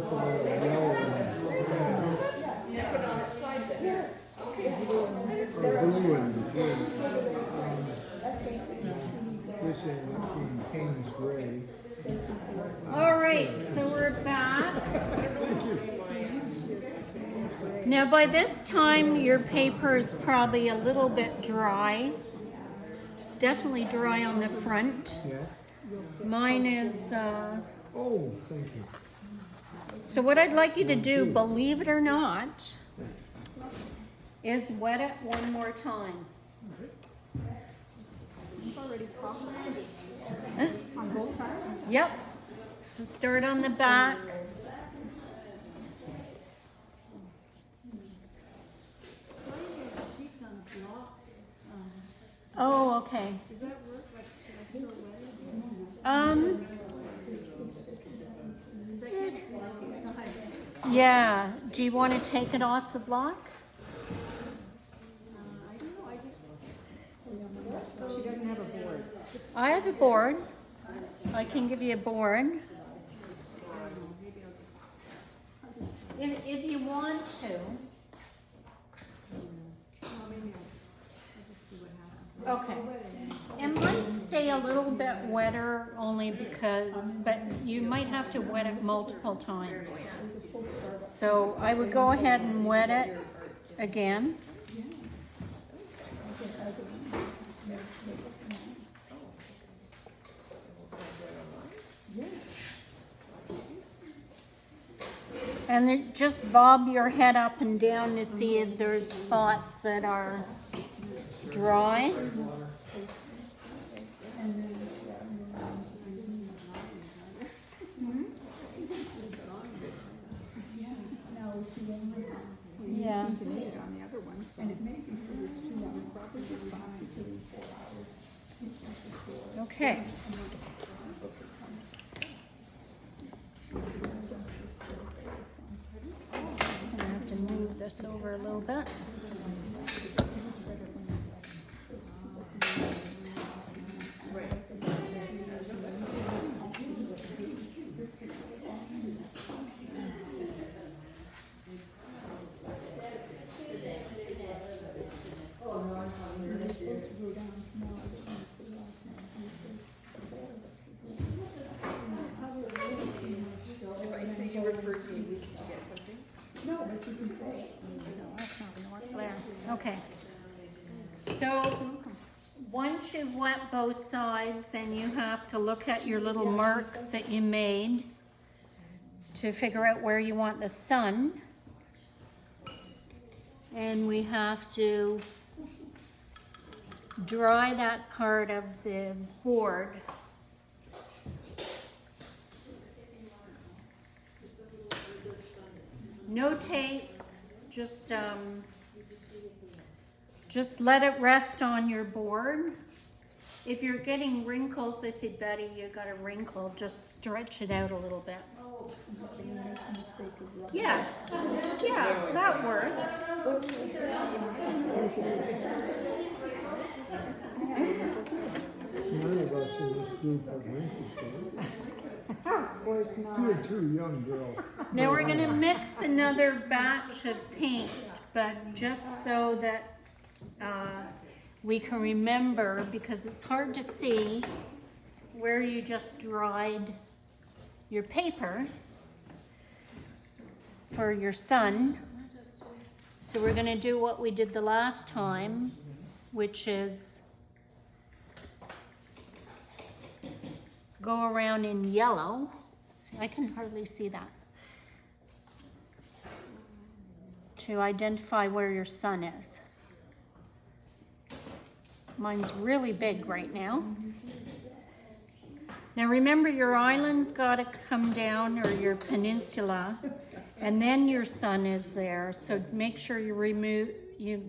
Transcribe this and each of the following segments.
purple or yellow one. Or blue one. This ended up being Payne's Gray. All right, so we're back. Now by this time your paper is probably a little bit dry. It's definitely dry on the front. Yeah. Mine is, Oh, thank you. so what I'd like you to do, believe it or not, is wet it one more time. It's already populated. On both sides? Yep. So start on the back. Oh, okay. Does that work? Like, should I still wet it? Yeah. Do you want to take it off the block? I don't know, I just... She doesn't have a board. I have a board. I can give you a board. If you want to. I'll just see what happens. Okay. It might stay a little bit wetter only because, but you might have to wet it multiple times. So I would go ahead and wet it again. And then just bob your head up and down to see if there's spots that are dry. Yeah. To need it on the other one, so. And it may be for this too, I would probably be fine. Okay. I'm gonna have to move this over a little bit. Okay. So once you've wet both sides, then you have to look at your little marks that you made to figure out where you want the sun. And we have to dry that part of the board. No tape, just let it rest on your board. If you're getting wrinkles, I say, Betty, you got a wrinkle, just stretch it out a little bit. Yes, yeah, that works. None of us in this group have wrinkles. Of course not. You're too young, girl. Now we're gonna mix another batch of paint, but just so that we can remember, because it's hard to see where you just dried your paper for your sun. So we're gonna do what we did the last time, which is go around in yellow. See, I can hardly see that. To identify where your sun is. Mine's really big right now. Now remember, your island's got to come down, or your peninsula, and then your sun is there. So make sure you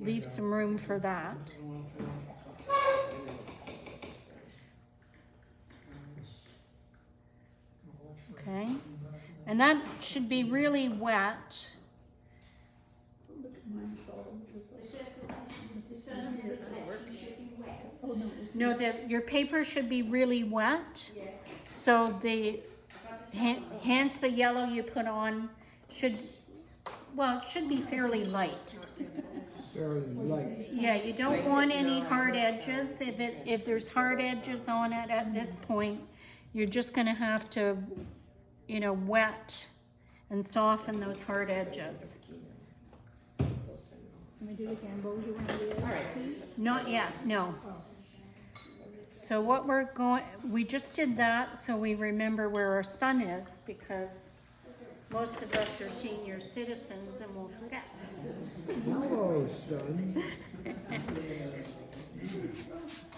leave some room for that. Okay, and that should be really wet. No, your paper should be really wet, so Hansa yellow you put on should, well, it should be fairly light. Fairly light. Yeah, you don't want any hard edges. If there's hard edges on it at this point, you're just gonna have to, you know, wet and soften those hard edges. Can we do the gambos you want to do it too? Not yet, no. So what we're going, we just did that so we remember where our sun is, because most of us are senior citizens and we'll forget. Hello, son.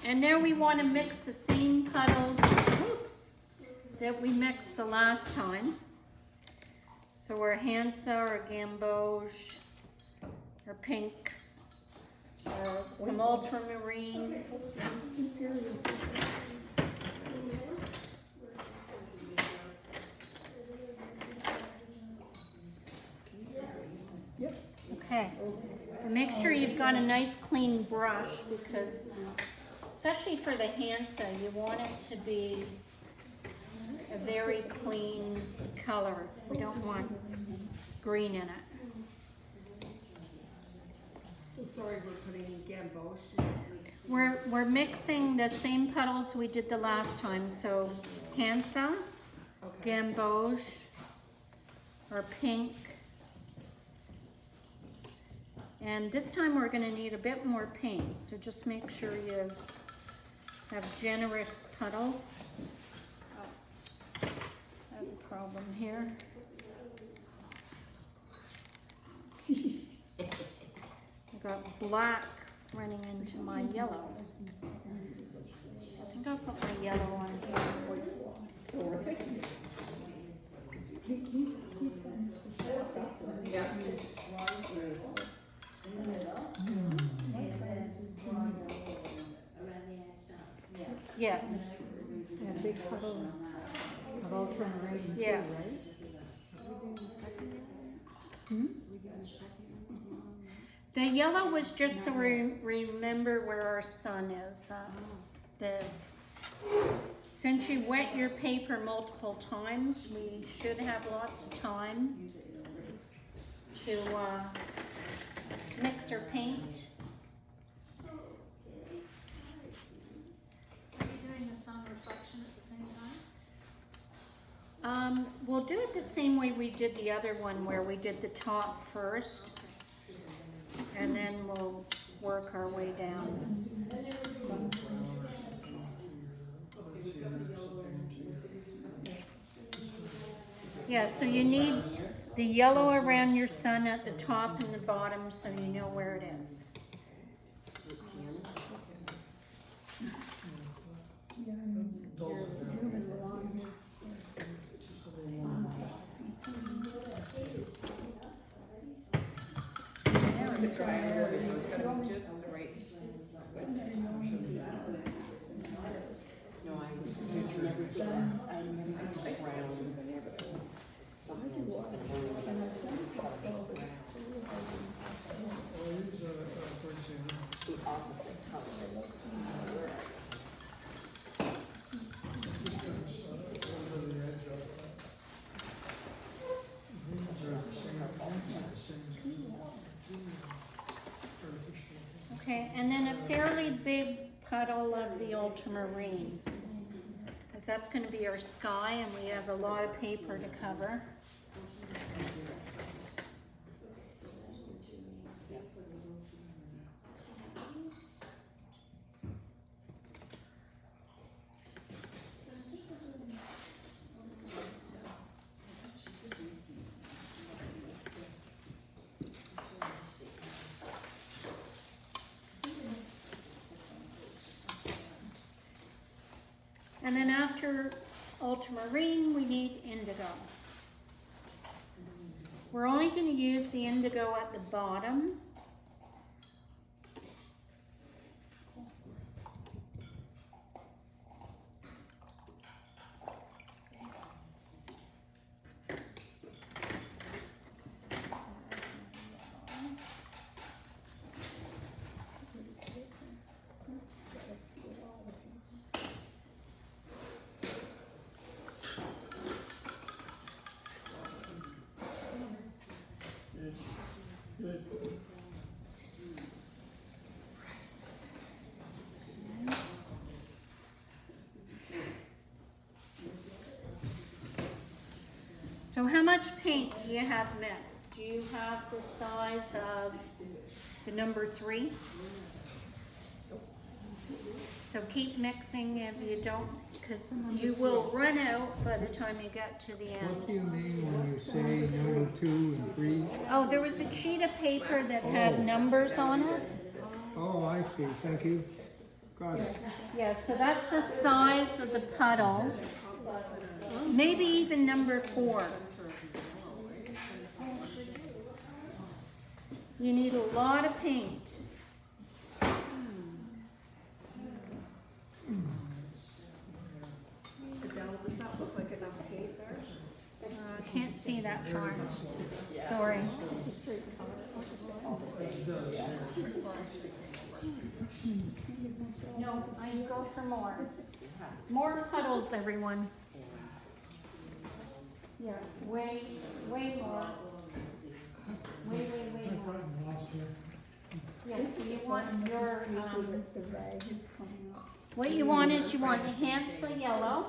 And now we want to mix the same puddles, whoops, that we mixed the last time. So our Hansa, our gamboge, our pink, some ultramarine. Okay, and make sure you've got a nice clean brush, because especially for the Hansa, you want it to be a very clean color. We don't want green in it. So sorry, we're putting gamboge. We're mixing the same puddles we did the last time. So Hansa, gamboge, or pink. And this time we're gonna need a bit more paint, so just make sure you have generous puddles. Oh, I have a problem here. I got black running into my yellow. I think I'll put my yellow on here. Yes. And a big puddle of ultramarine too, Yeah. right? The yellow was just so we remember where our sun is. Since you wet your paper multiple times, we should have lots of time to mix our paint. Are you doing the sun reflection at the same time? We'll do it the same way we did the other one, where we did the top first, and then we'll work our way down. Yeah, so you need the yellow around your sun at the top and the bottom, so you know where it is. The triangle, it's gotta be just the right. No, I was round and everything. Something just the opposite colors. Okay, and then a fairly big puddle of the ultramarine, because that's going to be our sky, and we have a lot of paper to cover. And then after ultramarine, we need indigo. We're only going to use the indigo at the bottom. So how much paint do you have mixed? Do you have the size of the number 3? So keep mixing if you don't, because you will run out by the time you get to the What do end. you mean when you say number 2 and 3? Oh, there was a sheet of paper that had numbers on it. Oh, I see, thank you. Got it. Yeah, so that's the size of the puddle. Maybe even number 4. You need a lot of paint. Does that look like enough paint there? Can't see that far. Sorry. No, I go for more. More puddles, everyone. Yeah, way more. Way more. Yes, so you want your, The rag is coming up. what you want is you want the Hansel yellow.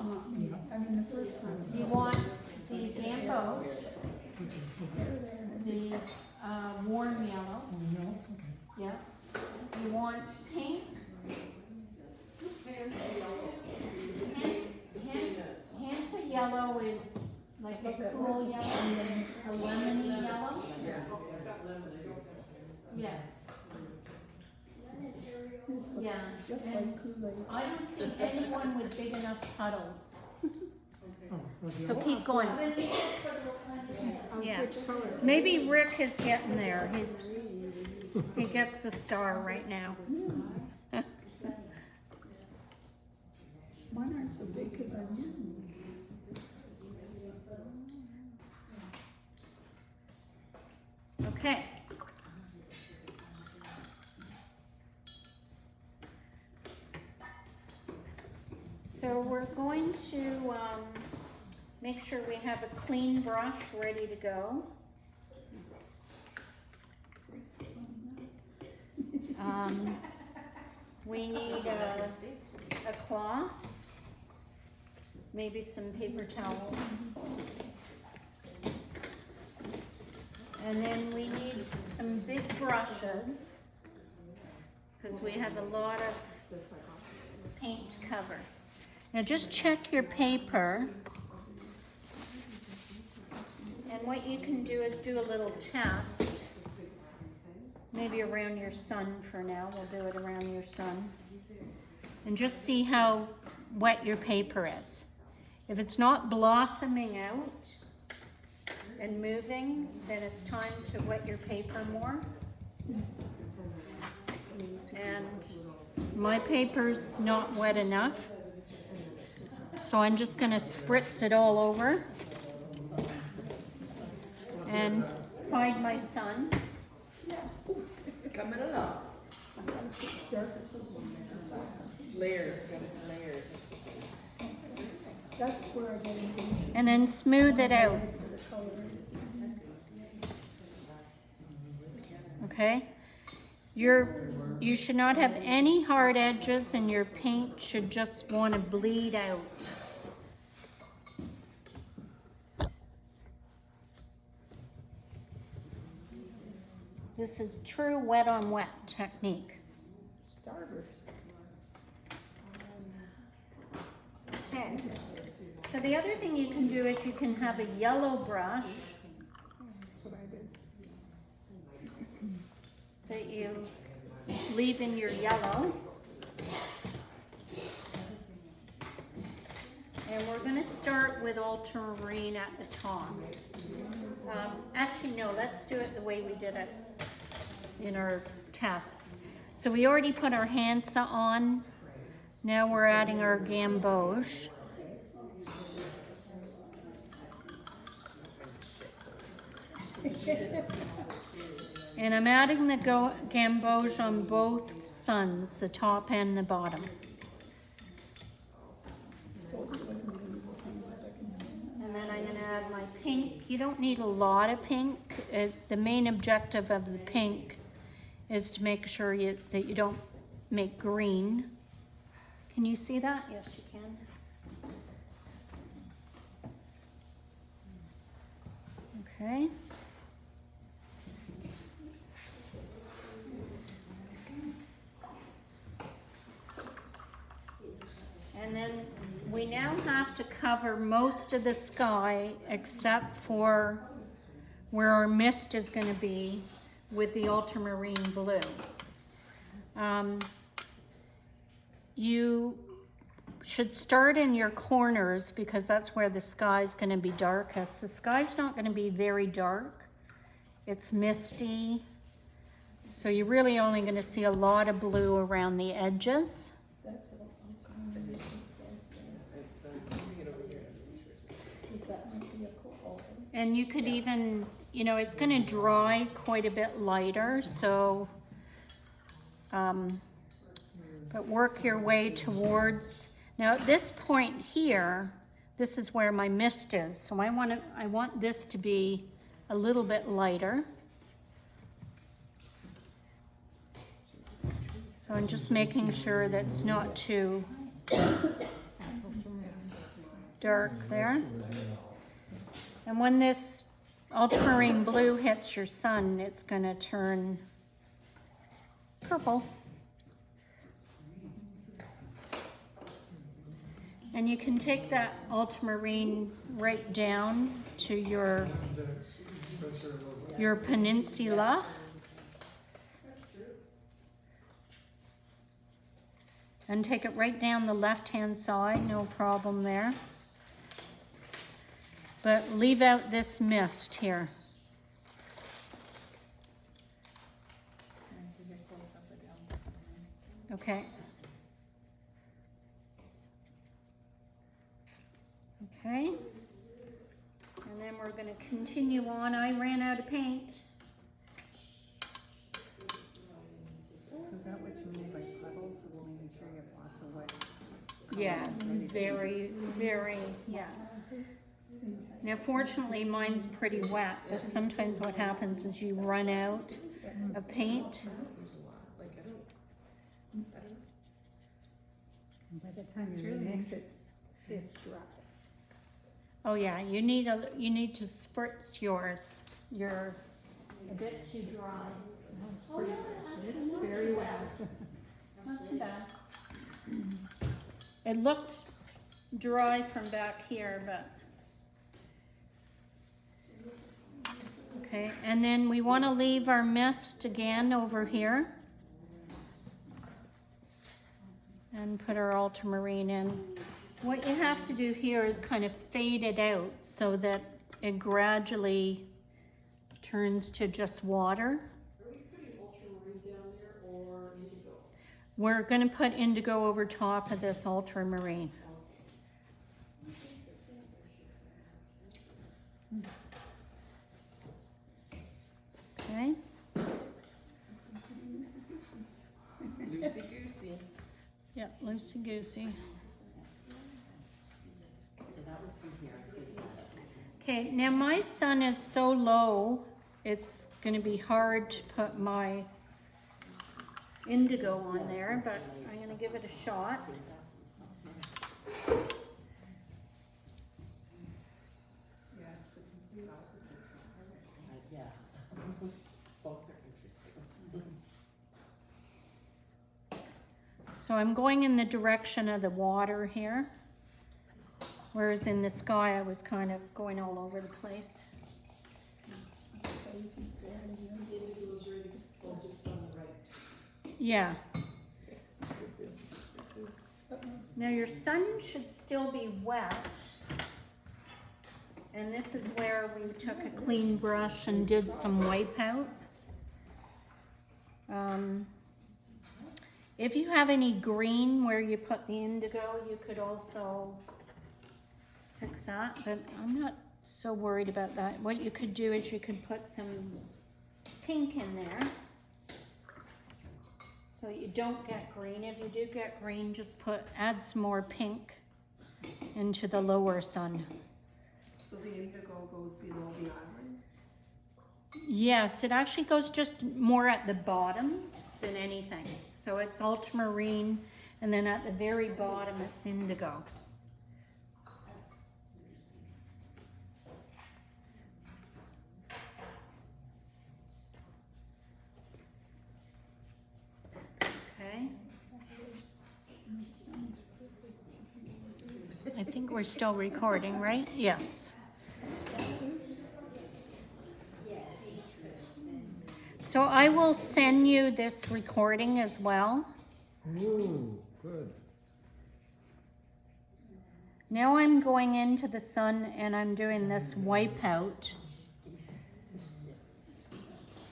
I mean, the first time. You want the gamboge, the warm yellow. Yeah. You want pink. Hansel yellow is like a cool yellow, a lemony yellow. Yeah. Yeah. Just And like Kool-Aid. I don't see anyone with big enough puddles. So keep going. Yeah. Maybe Rick is getting there. He gets a star right now. Mine aren't so big because I'm using them. Okay. So we're going to make sure we have a clean brush ready to go. We need a cloth, maybe some paper towel. And then we need some big brushes, because we have a lot of paint to cover. Now just check your paper. And what you can do is do a little test. Maybe around your sun for now. We'll do it around your sun. And just see how wet your paper is. If it's not blossoming out and moving, then it's time to wet your paper more. And my paper's not wet enough, so I'm just going to spritz it all over and hide my sun. It's coming along. Layers, layers. That's where I get into And then smooth it out. the color. Okay? You should not have any hard edges, and your paint should just want to bleed out. This is true wet on wet technique. Starters. Okay. So the other thing you can do is you can have a yellow brush That's what I did. that you leave in your yellow. And we're going to start with ultramarine at the top. Actually, no, let's do it the way we did it in our tests. So we already put our Hansa on. Now we're adding our gamboge. And I'm adding the gamboge on both suns, the top and the bottom. And then I'm going to add my pink. You don't need a lot of pink. The main objective of the pink is to make sure that you don't make green. Can you see that? Yes, you can. Okay. And then we now have to cover most of the sky except for where our mist is going to be with the ultramarine blue. You should start in your corners because that's where the sky is going to be darkest. The sky's not going to be very dark. It's misty. So you're really only going to see a lot of blue around the edges. And you could even, you know, it's going to dry quite a bit lighter, so, but work your way towards, now at this point here, this is where my mist is, so I want this to be a little bit lighter. So I'm just making sure that it's not too dark there. And when this ultramarine blue hits your sun, it's going to turn purple. And you can take that ultramarine right down to your peninsula. And take it right down the left-hand side, no problem there. But leave out this mist here. Okay. Okay. And then we're going to continue on. I ran out of paint. So is that what you mean by puddles? Is making sure you have lots of wet? Yeah, very, very, yeah. Now fortunately mine's pretty wet, but sometimes what happens is you run out of paint. By the time you remix it, it's dry. Oh yeah, you need to spritz yours. You're a bit too dry. It's very wet. Not too bad. It looked dry from back here, but okay. And then we want to leave our mist again over here and put our ultramarine in. What you have to do here is kind of fade it out so that it gradually turns to just water. Are we putting ultramarine down there or indigo? We're going to put indigo over top of this ultramarine. Okay. Loosey-goosey. Yep, loosey-goosey. Okay, now my sun is so low, it's going to be hard to put my indigo on there, but I'm going to give it a shot. So I'm going in the direction of the water here, whereas in the sky I was kind of going all over the place. Yeah. Now your sun should still be wet. And this is where we took a clean brush and did some wipe out. If you have any green where you put the indigo, you could also fix that, but I'm not so worried about that. What you could do is you could put some pink in there so you don't get green. If you do get green, just add some more pink into the lower sun. So the indigo goes below the island? Yes, it actually goes just more at the bottom than anything. So it's ultramarine, and then at the very bottom it's indigo. we're still recording, right? Yes. So I will send you this recording as well. Ooh, good. Now I'm going into the sun and I'm doing this wipeout.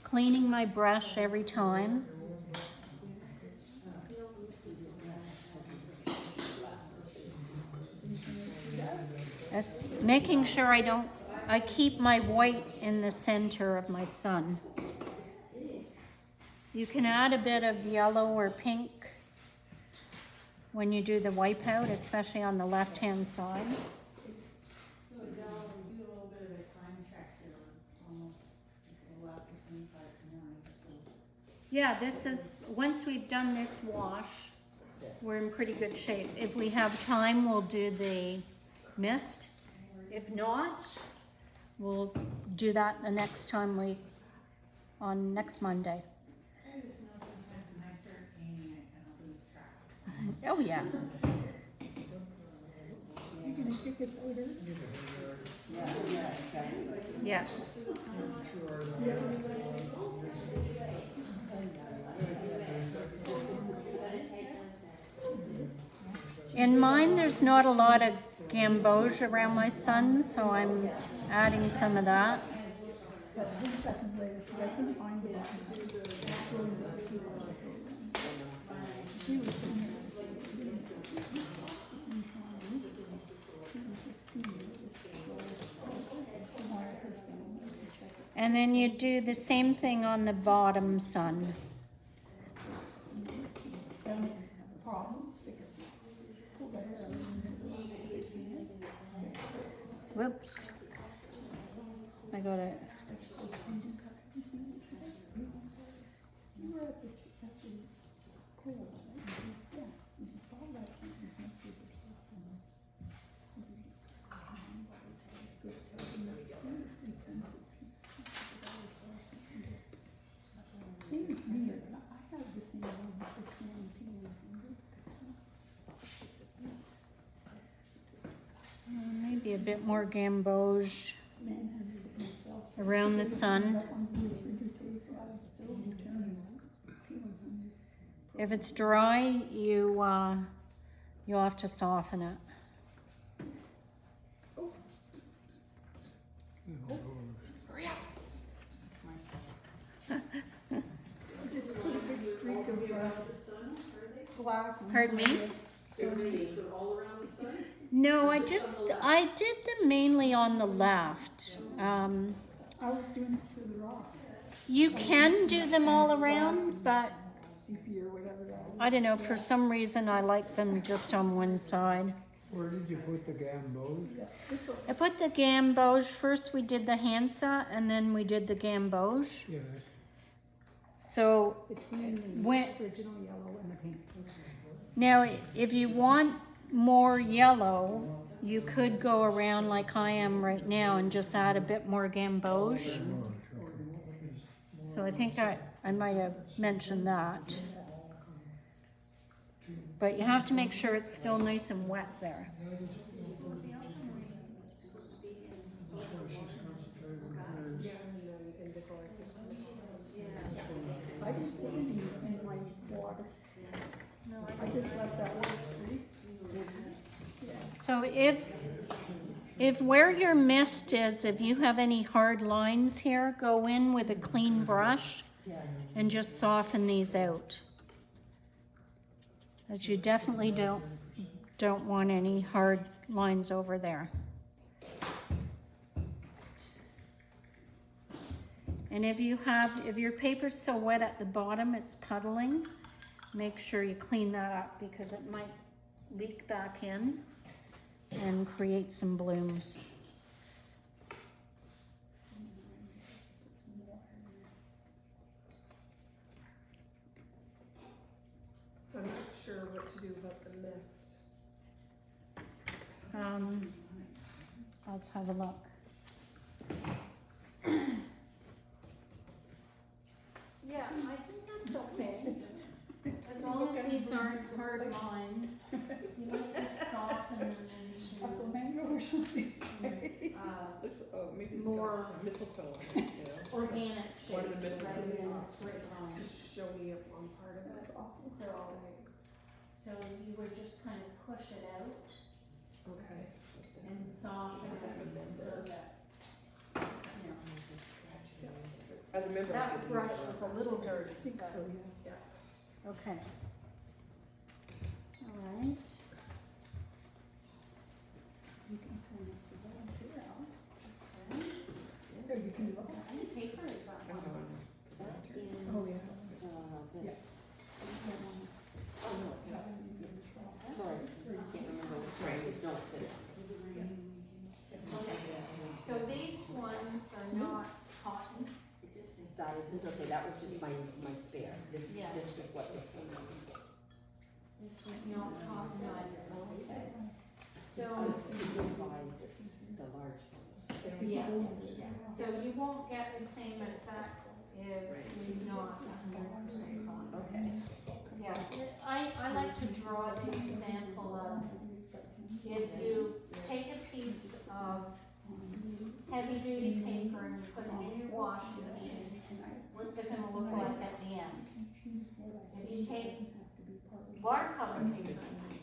Cleaning my brush every time. Making sure I keep my white in the center of my sun. You can add a bit of yellow or pink when you do the wipeout, especially on the left-hand side. So do a little bit of a time check here, almost a little after 25 to 9. So. Yeah, this is, once we've done this wash, we're in pretty good shape. If we have time, we'll do the mist. If not, we'll do that the next time on next Monday. I just know sometimes when I start painting, I kind of lose track. Oh, yeah. You're gonna take it later? Yeah. In mine, there's not a lot of gamboge around my sun, so I'm adding some of that. But 3 seconds later, because I couldn't find the button. She was sitting there. And then you do the same thing on the bottom sun. Problems fixed. Whoops. I got it. Seems weird, but I have this thing on 619. Maybe a bit more gamboge around the sun. If it's dry, you'll have to soften it. Pardon me? No, I did them mainly on the left. I was doing it for the rocks, You can do them all around, but CP or whatever that is. I don't know, for some reason I like them just on one side. Where did you put the gamboge? I put the gamboge, first we did the Hansa and then we did the gamboge. Yes. So between the When- original yellow and the pink. Now, if you want more yellow, you could go around like I am right now and just add a bit more gamboge. So I think I might have mentioned that. But you have to make sure it's still nice and wet there. I didn't put any in my water. No, I just left that one streak. So if where your mist is, if you have any hard lines here, go in with a clean brush and just soften these out. As you definitely don't want any hard lines over there. And if your paper's so wet at the bottom it's puddling, make sure you clean that up because it might leak back in and create some blooms. So I'm not sure what to do about the mist. Let's have a look. Yeah, I think that's okay. As long as these aren't hard lines, you might just soften them and Maybe it's more got mistletoe on it, you know? organic One of the shapes rather mistletoe than ones. straight lines. Show me up on part of it. So you would just kind of push it out Okay. and soften it so that, you know. I remember. I That did brush use was a little dirty, but, Yeah. okay. All right. You can clean up the bottom here out. Okay. How many paper is that I'm one? going. Oh, yeah. Sorry, can't remember which one it is. No, it's this. Okay, so these ones are not cotton. That isn't okay, that was just my spare. Yeah. This is what this one is. This is not cotton either. Okay. So, You can buy the large ones. yes, so you won't get the same effects if it's not 100% cotton. Okay. Yeah, I like to draw the example of if you take a piece of heavy duty paper and you put it in your washing machine, what's it gonna look like at the end? If you take watercolor paper,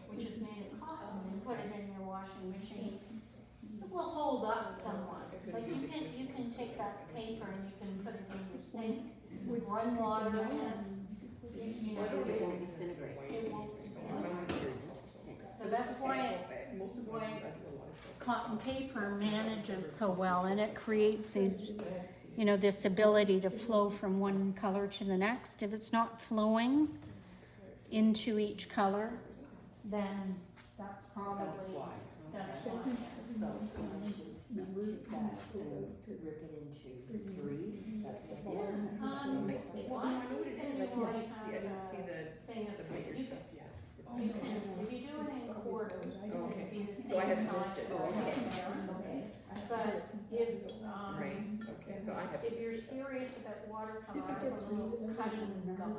which is made of cotton, and put it in your washing machine, it will hold up somewhat. But you can take that paper and you can put it in your sink, run water in it, you know, It won't it disintegrate. won't disintegrate. So that's why cotton paper manages so well, and it creates these, you know, this ability to flow from one color to the next. If it's not flowing into each color, then that's probably, That's why. that's why. So, I should take that and rip it into three. That's the idea. I can send you one I didn't see the thing of, submit your you stuff yet. you can, if you do it in quarters, it'd be the same So I haven't size missed it. for Okay. okay. But if, Right, okay, so I have. if you're serious about watercolor, I have a little cutting guide,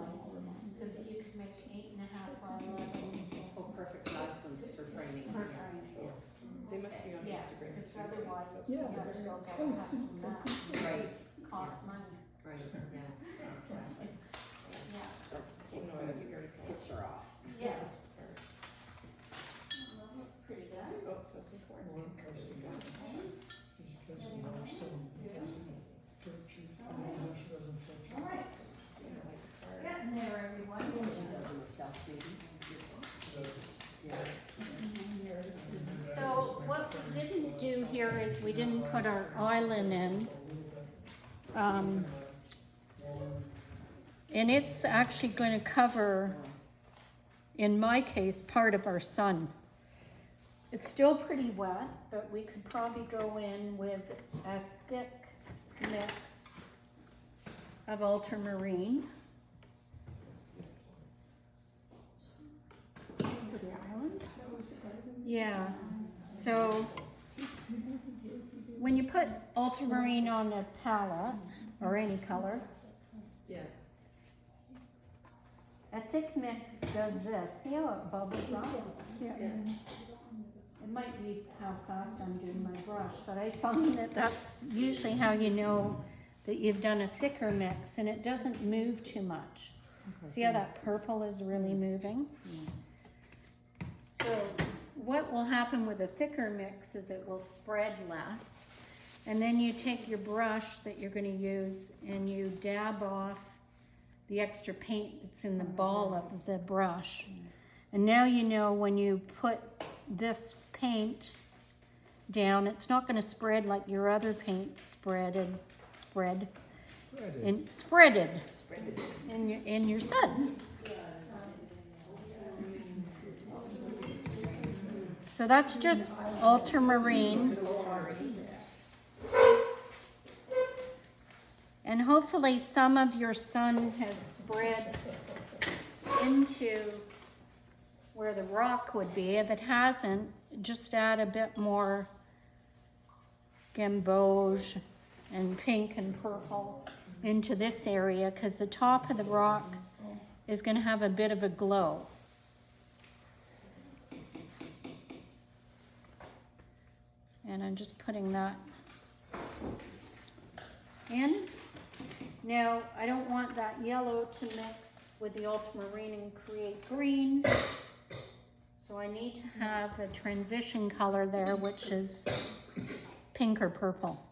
so that you could make 8.5 by 11 Oh, perfect size ones for framing. for framing. Yes. They must be on Yeah, Instagram. because too. otherwise So- you have to go get a custom map, Right, costs money, right, yeah. Exactly. yeah, So Oh, take no, I some think I already called. picture off. yes. Well, that looks pretty good. Oh, so some cords. One custom map. He's just lost them. Dirt cheap, and she doesn't touch it. All right, Yeah, like a card. getting there, everyone. She does them herself, maybe. Yeah. So what we didn't do here is we didn't put our island in. And it's actually going to cover, in my case, part of our sun. It's still pretty wet, but we could probably go in with a thick mix of ultramarine. For the island? Yeah, so when you put ultramarine on a palette, or any color, Yeah. a thick mix does this. See how it bubbles up? Yeah. It might be how fast I'm doing my brush, but I find that that's usually how you know that you've done a thicker mix, and it doesn't move too much. See how that purple is really moving? So what will happen with a thicker mix is it will spread less, and then you take your brush that you're going to use and you dab off the extra paint that's in the ball of the brush. And now you know when you put this paint down, it's not going to spread like your other paint spreaded in your sun. So that's just ultramarine. And hopefully some of your sun has spread into where the rock would be. If it hasn't, just add a bit more gamboge and pink and purple into this area, because the top of the rock is going to have a bit of a glow. And I'm just putting that in. Now, I don't want that yellow to mix with the ultramarine and create green. So I need to have a transition color there, which is pink or purple.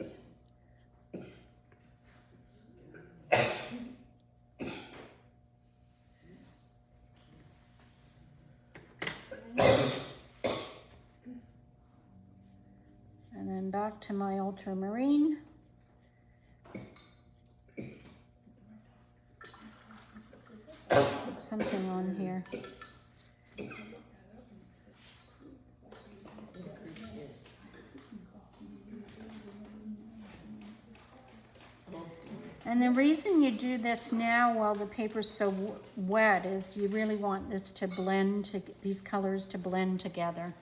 And then back to my ultramarine. Put something on here. And the reason you do this now while the paper's so wet is you really want this to blend, these colors to blend together.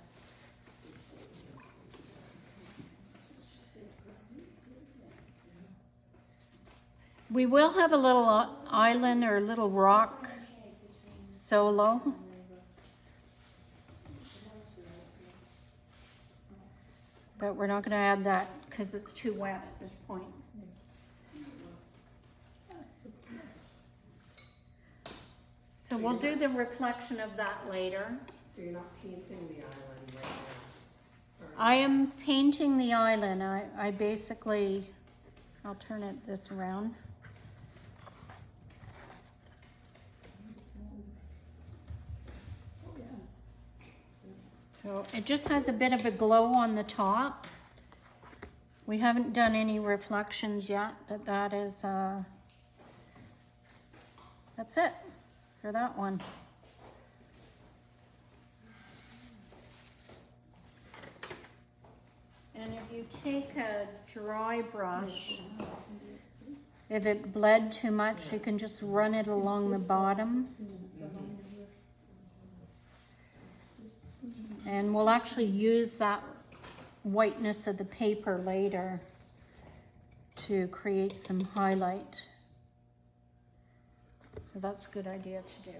We will have a little island or a little rock solo. But we're not going to add that because it's too wet at this point. So we'll do the reflection of that later. So you're not painting the island right now? Or- I am painting the island. I basically, I'll turn this around. So it just has a bit of a glow on the top. We haven't done any reflections yet, but that is, that's it for that one. And if you take a dry brush, if it bled too much, you can just run it along the bottom. And we'll actually use that whiteness of the paper later to create some highlight. So that's a good idea to do.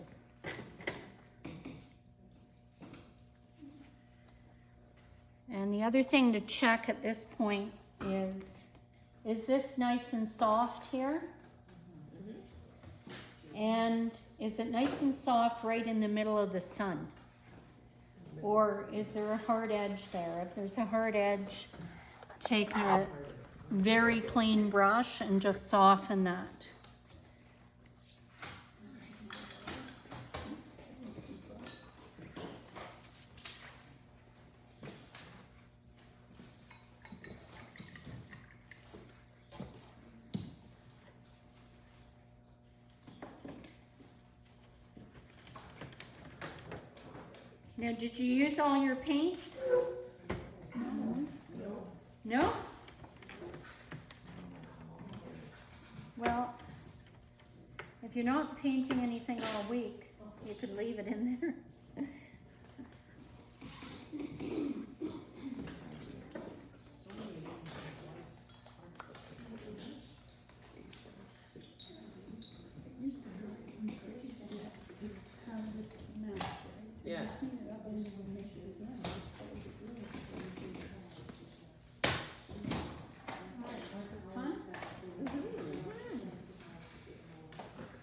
And the other thing to check at this point is this nice and soft here? And is it nice and soft right in the middle of the sun? Or is there a hard edge there? If there's a hard edge, take a very clean brush and just soften that. Now, did you use all your paint? No? Well, if you're not painting anything all week, you could leave it in there. Yeah.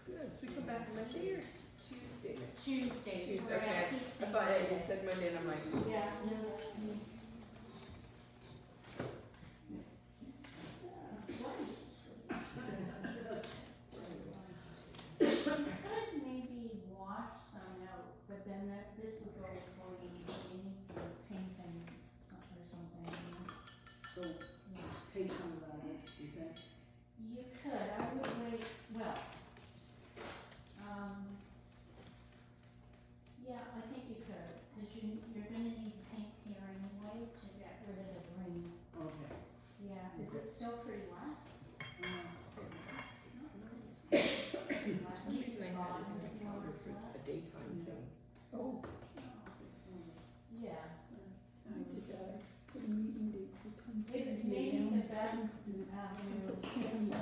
Good, so we come back Monday or Tuesday? Tuesday. Tuesday, okay. I thought you said Monday and I'm like, Yeah, no. Could maybe wash some out, but then this would go according, so we need some pink and or something. so take some of that, do you think? You could, I would wait, well, yeah, I think you could, because you're gonna need pink here anyway to get rid of the green. Okay. Yeah, is it still pretty wet? For some reason I had it in the calendar for a daytime thing. Oh, Yeah. I did, put a meeting date for 10:30. Maybe the best avenue is just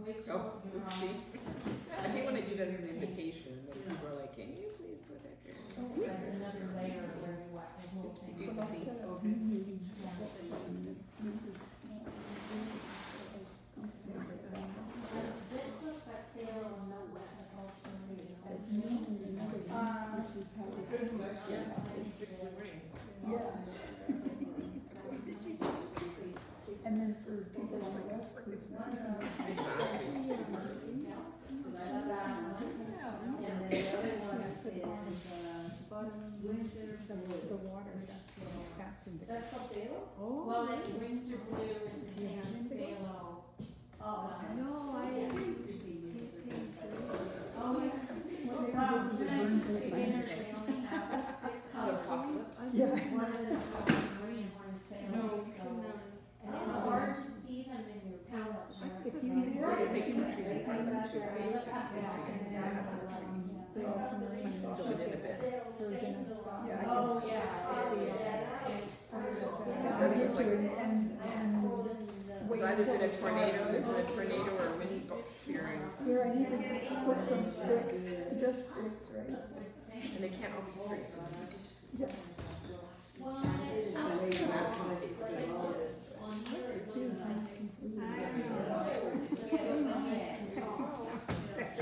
wait till Oh, it dries. oopsie. I hate when I do that as an invitation, and then people are like, can you please put that here? There's another layer of very wet, the whole thing. Oopsie But I doopsie. said I was Okay. meeting. Yeah. Members, then for people on the west coast. Exactly. So that's that one. And then the other one is, Windsor Blue. The water, that's in the. That's called Phalo? Well, that Windsor Blue is the same as Phalo. Oh, okay. No, I. Oh, yeah. This is a burn plate. Beginners, they only have 6 The colors. apocalypse. Yeah. One of them is green, one is Phalo, so. And it's hard to see them in your palette. If you use Right. it, if you use it, So we did a bit. version of, yeah. Oh, yeah. It does look like, it's either been a tornado, there's been a tornado or a wind shearing, Here, I need to put some sticks, just sticks, right? and they can't all be straight. Yeah.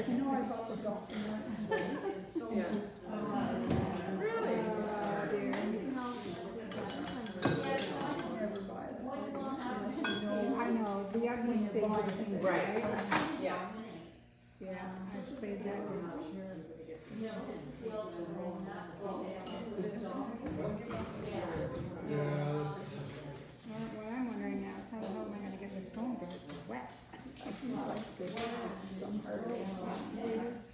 You know, I bought the document. Yeah. Really? Never buy it. I know, the ugly stage of things. Right. Yeah. Yeah, I've played that one, sure. What I'm wondering now is how the hell am I gonna get this home, because it's wet. I feel like there's some hard potatoes.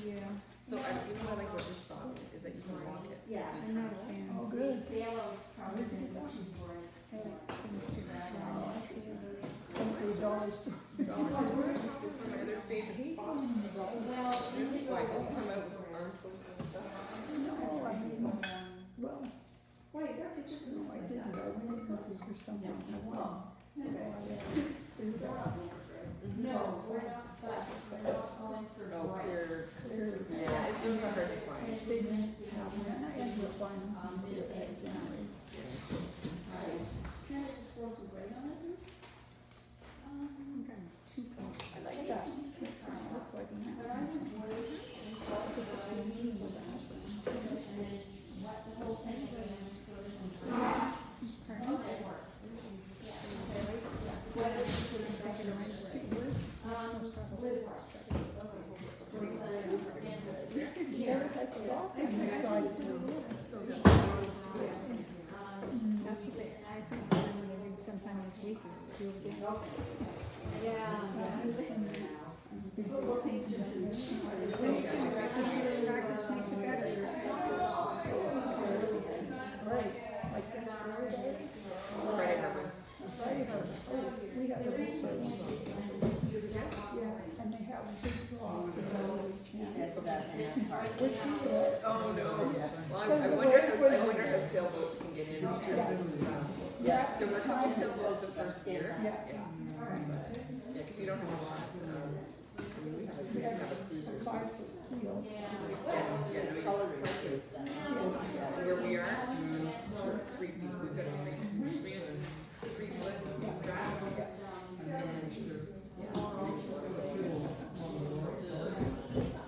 Yeah, So I, you know what I like about this style is that you can lock it. Yeah. I'm not a fan. Oh, good. Phalo's probably been pushing for it. Things to dry. $3. This is my other favorite spot. Well, Why, does it come out with arm twists and stuff? No, I didn't. Well, Wait, is that picture? no, I didn't. I was looking for someone. no, we're not, but we're not going for Oh, bright. clear. Yeah, those are hard to find. They didn't have one. I ended up buying them. Can I just throw some gray on it? Two pieces. I like that. Look like an But I think wood and what the whole thing was sort of. Okay. That's okay. I think what I'm gonna do sometime this week is do it again. Practice makes it better. Right, like this Friday. Friday, Herbert. Friday, we have a big place. Yeah, and they have a big draw for the weekend. Oh, no. Well, I wonder how sailboats can get in because it's, Yeah. there were a couple sailboats the first year. Yeah. Yeah, because you don't have a lot. I mean, we have a cruisers. 5 foot keel. Yeah, no, color focus. Where we are, 3 feet, we've got 3 foot drive.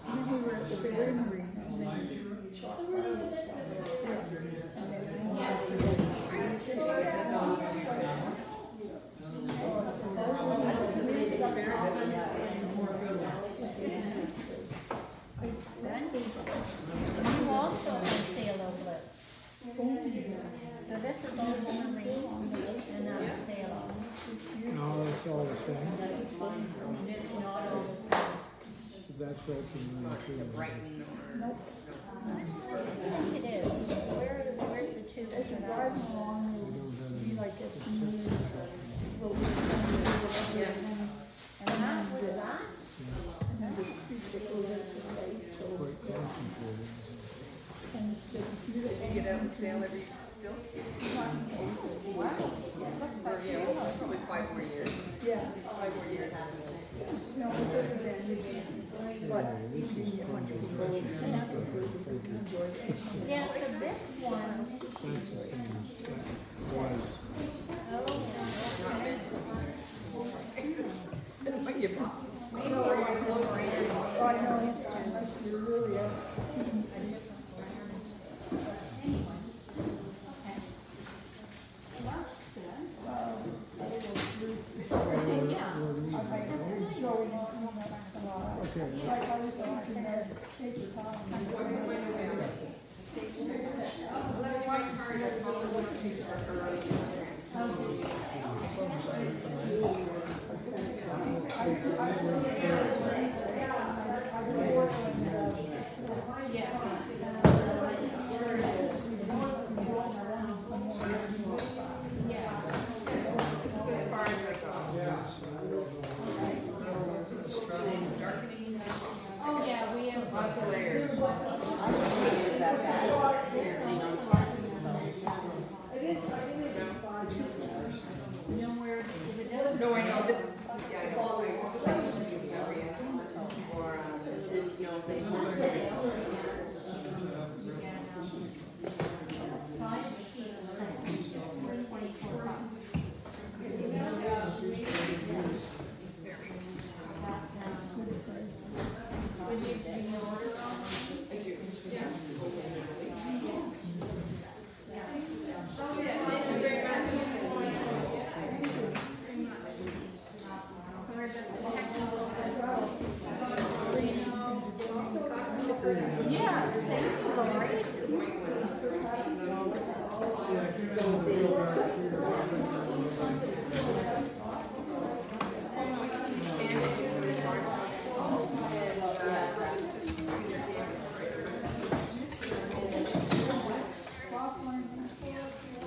And then we were at the Berry Marina. And then we shot fireworks. You also have phthalo blue. So this is ultramarine, and that's phthalo. No, it's all the same. It's not all the same. That's ultimately too. Brighton or. Nope. I think it is. Where's the tube As for you're that? driving along, it'll be like a smooth, little bit Yeah. And that was that? and then the acoustic goes out to the lake, so. Quite concentrated. And the computer. You get out and sail every, still? Wow, it looks like Yeah, well, probably 5 more years. Yeah. 5 more years. No, it's better than you can, but you can get one of those, and that's what we're going to enjoy. Yeah, so this one, That's the thing that was. Not meant to be. Might give up. maybe it's the brand. Oh, I know, you're really,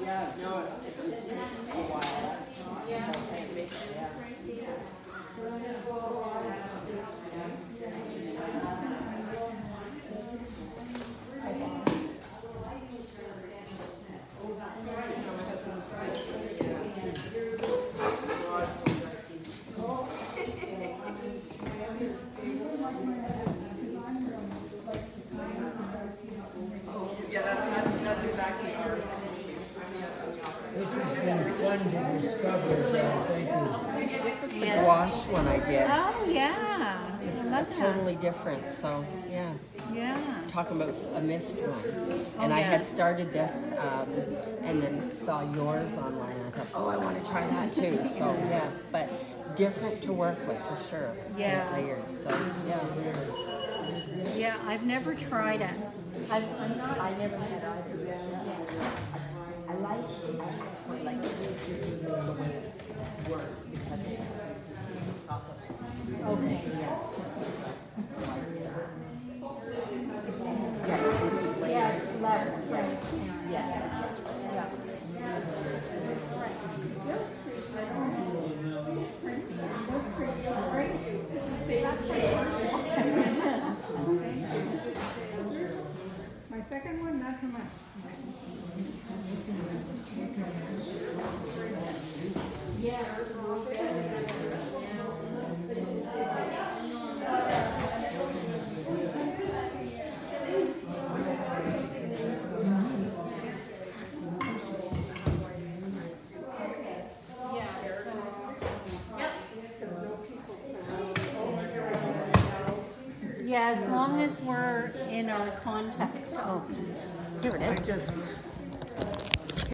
Yeah, no, it's a while. Yeah. Yeah, that's exactly ours. This has been fun to discover, thank you. This is the gouache one I did. Oh, yeah. Just I love totally different, so, yeah. that. Yeah. Talking about a mist one. Oh, And I had yeah. started this, and then saw yours online, and I thought, oh, I want to try that too. So, yeah, but different to work with for sure. Yeah. And layered, so, yeah. Yeah, I've never tried it. I never had either. I like the way it works because it's top of. Okay. Yeah, it's less transparent. Yes. Yeah. My second one, not so much. Yeah, as long as we're in our context. Oh, Here it is. Just